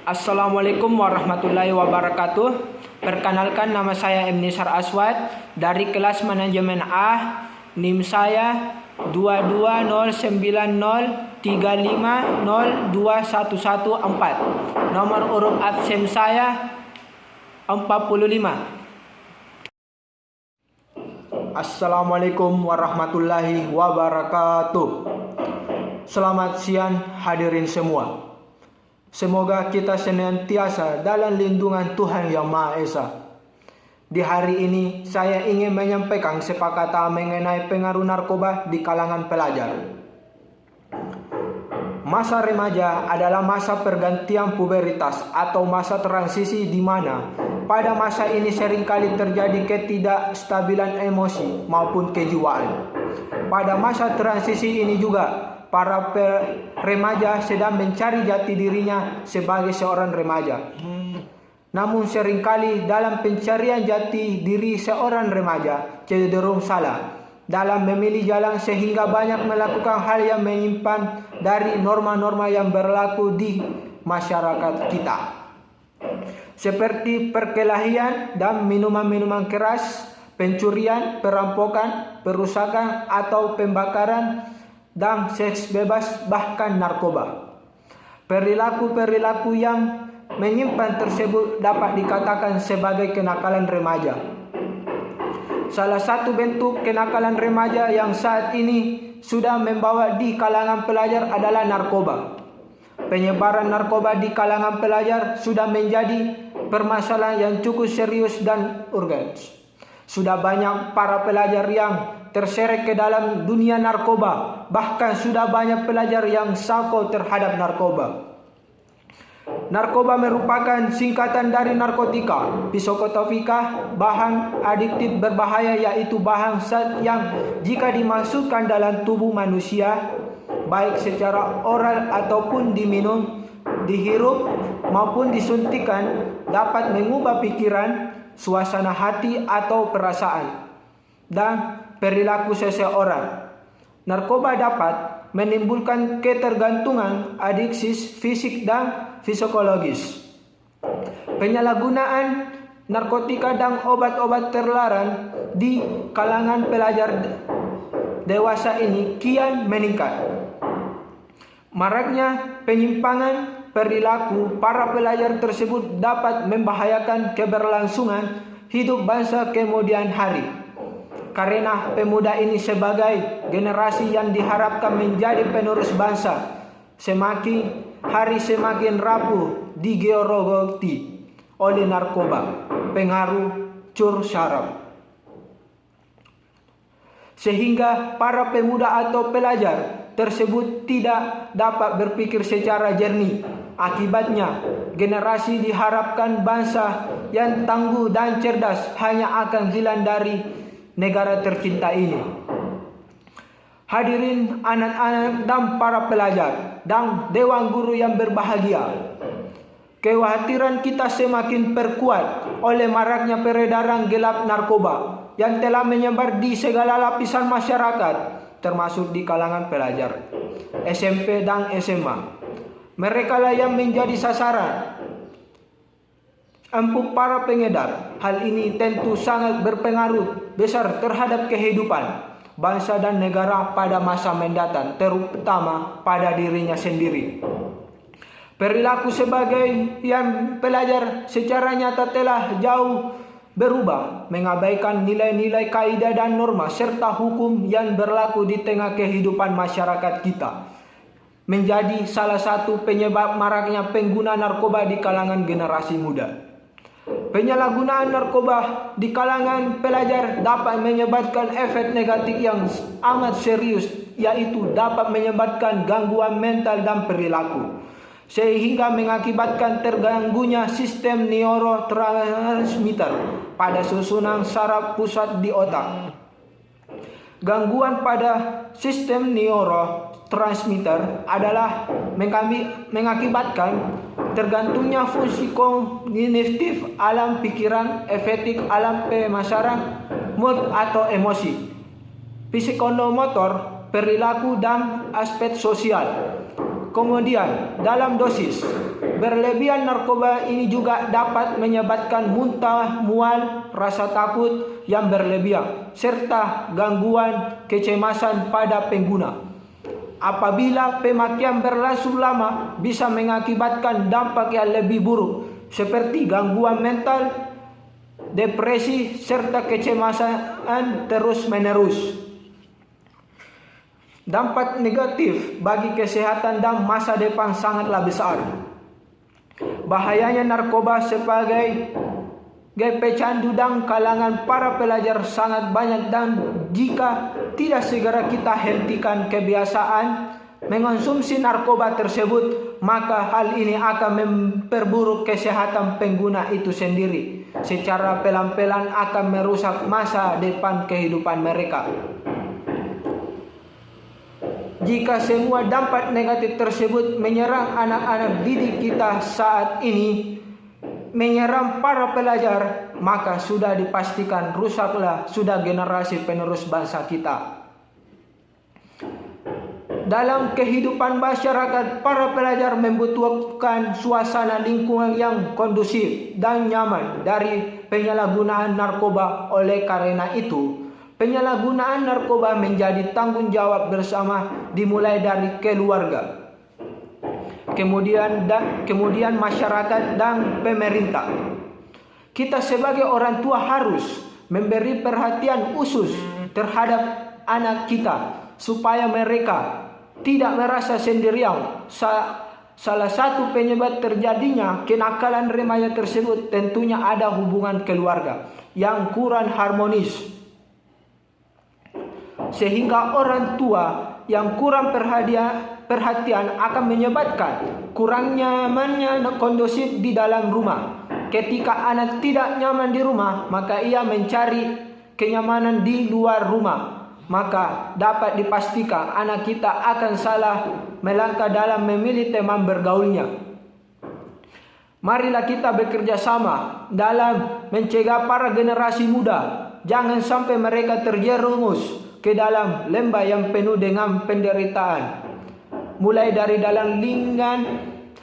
Assalamualaikum warahmatullahi wabarakatuh. Perkenalkan, nama saya M. Nisar Aswad dari kelas manajemen A. NIM saya 22095021114. Nomor urut absen saya 45. Assalamualaikum warahmatullahi wabarakatuh. Selamat siang hadirin semua. Semoga kita senantiasa dalam lindungan Tuhan Yang Maha Esa. Di hari ini saya ingin menyampaikan sepakatan mengenai pengaruh narkoba di kalangan pelajar. Masa remaja adalah masa pergantian pubertas atau masa transisi di mana pada masa ini seringkali terjadi ketidakstabilan emosi maupun kejiwaan. Pada masa transisi ini juga para remaja sedang mencari jati dirinya sebagai seorang remaja. Namun seringkali dalam pencarian jati diri seorang remaja cenderung salah dalam memilih jalan sehingga banyak melakukan hal yang menyimpang dari norma-norma yang berlaku di masyarakat kita. Seperti perkelahian dan minuman-minuman keras, pencurian, perampokan, perusakan atau pembakaran, dan seks bebas, bahkan narkoba. Perilaku-perilaku yang menyimpang tersebut dapat dikatakan sebagai kenakalan remaja. Salah satu bentuk kenakalan remaja yang saat ini sudah membawa di kalangan pelajar adalah narkoba. Penyebaran narkoba di kalangan pelajar sudah menjadi permasalahan yang cukup serius dan urgen. Sudah banyak para pelajar yang terseret ke dalam dunia narkoba, bahkan sudah banyak pelajar yang sakau terhadap narkoba. Narkoba merupakan singkatan dari narkotika, psikotropika, bahan adiktif berbahaya, yaitu bahan zat yang jika dimasukkan dalam tubuh manusia, baik secara oral ataupun diminum, dihirup maupun disuntikan, dapat mengubah pikiran, suasana hati atau perasaan, dan perilaku seseorang. Narkoba dapat menimbulkan ketergantungan, adiksi fisik dan psikologis. Penyalahgunaan narkotika dan obat-obat terlarang di kalangan pelajar dewasa ini kian meningkat. Maraknya penyimpangan perilaku para pelajar tersebut dapat membahayakan keberlangsungan hidup bangsa kemudian hari. Karena pemuda ini sebagai generasi yang diharapkan menjadi penerus bangsa, semakin hari semakin rapuh digerogoti oleh narkoba, pengaruh cur syarab. Sehingga para pemuda atau pelajar tersebut tidak dapat berpikir secara jernih. Akibatnya, generasi diharapkan bangsa yang tangguh dan cerdas hanya akan hilang dari negara tercinta ini. Hadirin anak-anak dan para pelajar dan dewan guru yang berbahagia, kekhawatiran kita semakin perkuat oleh maraknya peredaran gelap narkoba yang telah menyebar di segala lapisan masyarakat, termasuk di kalangan pelajar SMP dan SMA. Mereka lah yang menjadi sasaran empuk para pengedar. Hal ini tentu sangat berpengaruh besar terhadap kehidupan bangsa dan negara pada masa mendatang, terutama pada dirinya sendiri. Perilaku sebagai yang pelajar secara nyata telah jauh berubah, mengabaikan nilai-nilai kaidah dan norma serta hukum yang berlaku di tengah kehidupan masyarakat kita, menjadi salah satu penyebab maraknya pengguna narkoba di kalangan generasi muda. Penyalahgunaan narkoba di kalangan pelajar dapat menyebabkan efek negatif yang amat serius, yaitu dapat menyebabkan gangguan mental dan perilaku, sehingga mengakibatkan terganggunya sistem neurotransmitter pada susunan saraf pusat di otak. Gangguan pada sistem neurotransmitter adalah mengakibatkan tergantungnya fungsi kognitif alam pikiran, efektif alam pemasaran, mood atau emosi, psikomotor, perilaku dan aspek sosial. Kemudian dalam dosis Berlebihan narkoba ini juga dapat menyebabkan muntah, mual, rasa takut yang berlebihan, serta gangguan kecemasan pada pengguna. Apabila pemakaian berlangsung lama, bisa mengakibatkan dampak yang lebih buruk, seperti gangguan mental, depresi, serta kecemasan terus-menerus. Dampak negatif bagi kesehatan dan masa depan sangatlah besar. Bahayanya narkoba sebagai pecandu dan kalangan para pelajar sangat banyak, dan jika tidak segera kita hentikan kebiasaan mengonsumsi narkoba tersebut, maka hal ini akan memperburuk kesehatan pengguna itu sendiri. Secara pelan-pelan akan merusak masa depan kehidupan mereka. Jika semua dampak negatif tersebut menyerang anak-anak didik kita saat ini, menyerang para pelajar, maka sudah dipastikan rusaklah sudah generasi penerus bangsa kita. Dalam kehidupan masyarakat, para pelajar membutuhkan suasana lingkungan yang kondusif dan nyaman dari penyalahgunaan narkoba. Oleh karena itu, penyalahgunaan narkoba menjadi tanggung jawab bersama, dimulai dari keluarga, kemudian masyarakat dan pemerintah. Kita sebagai orang tua harus memberi perhatian khusus terhadap anak kita supaya mereka tidak merasa sendirian. Salah satu penyebab terjadinya kenakalan remaja tersebut tentunya ada hubungan keluarga yang kurang harmonis, sehingga orang tua yang kurang perhatian akan menyebabkan kurang nyamannya kondusif di dalam rumah. Ketika anak tidak nyaman di rumah, maka ia mencari kenyamanan di luar rumah. Maka dapat dipastikan anak kita akan salah melangkah dalam memilih teman bergaulnya. Marilah kita bekerja sama dalam mencegah para generasi muda, jangan sampai mereka terjerumus ke dalam lembah yang penuh dengan penderitaan. Mulai dari dalam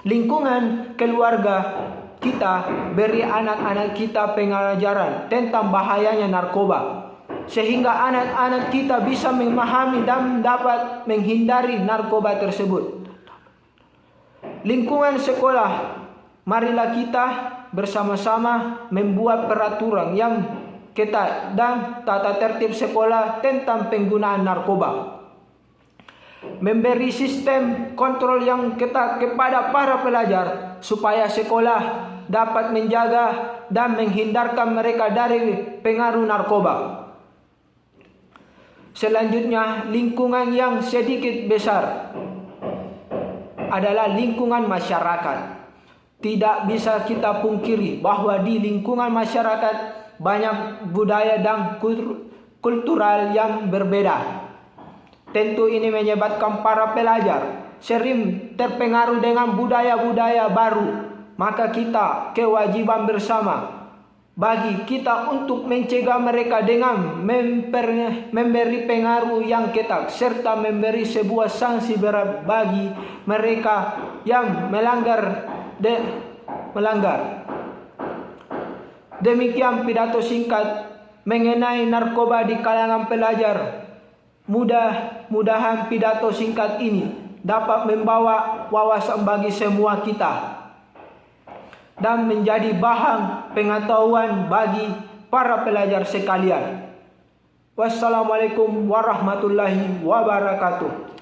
lingkungan keluarga kita, beri anak-anak kita pengajaran tentang bahayanya narkoba, sehingga anak-anak kita bisa memahami dan dapat menghindari narkoba tersebut. Lingkungan sekolah, marilah kita bersama-sama membuat peraturan yang ketat dan tata tertib sekolah tentang penggunaan narkoba. Memberi sistem kontrol yang ketat kepada para pelajar supaya sekolah dapat menjaga dan menghindarkan mereka dari pengaruh narkoba. Selanjutnya, lingkungan yang sedikit besar adalah lingkungan masyarakat. Tidak bisa kita pungkiri bahwa di lingkungan masyarakat banyak budaya dan kultural yang berbeda. Tentu ini menyebabkan para pelajar sering terpengaruh dengan budaya-budaya baru. Maka kita kewajiban bersama bagi kita untuk mencegah mereka dengan memberi pengaruh yang ketat, serta memberi sebuah sanksi berat bagi mereka yang melanggar. Demikian pidato singkat mengenai narkoba di kalangan pelajar. Mudah-mudahan pidato singkat ini dapat membawa wawasan bagi semua kita dan menjadi bahan pengetahuan bagi para pelajar sekalian. Wassalamualaikum warahmatullahi wabarakatuh.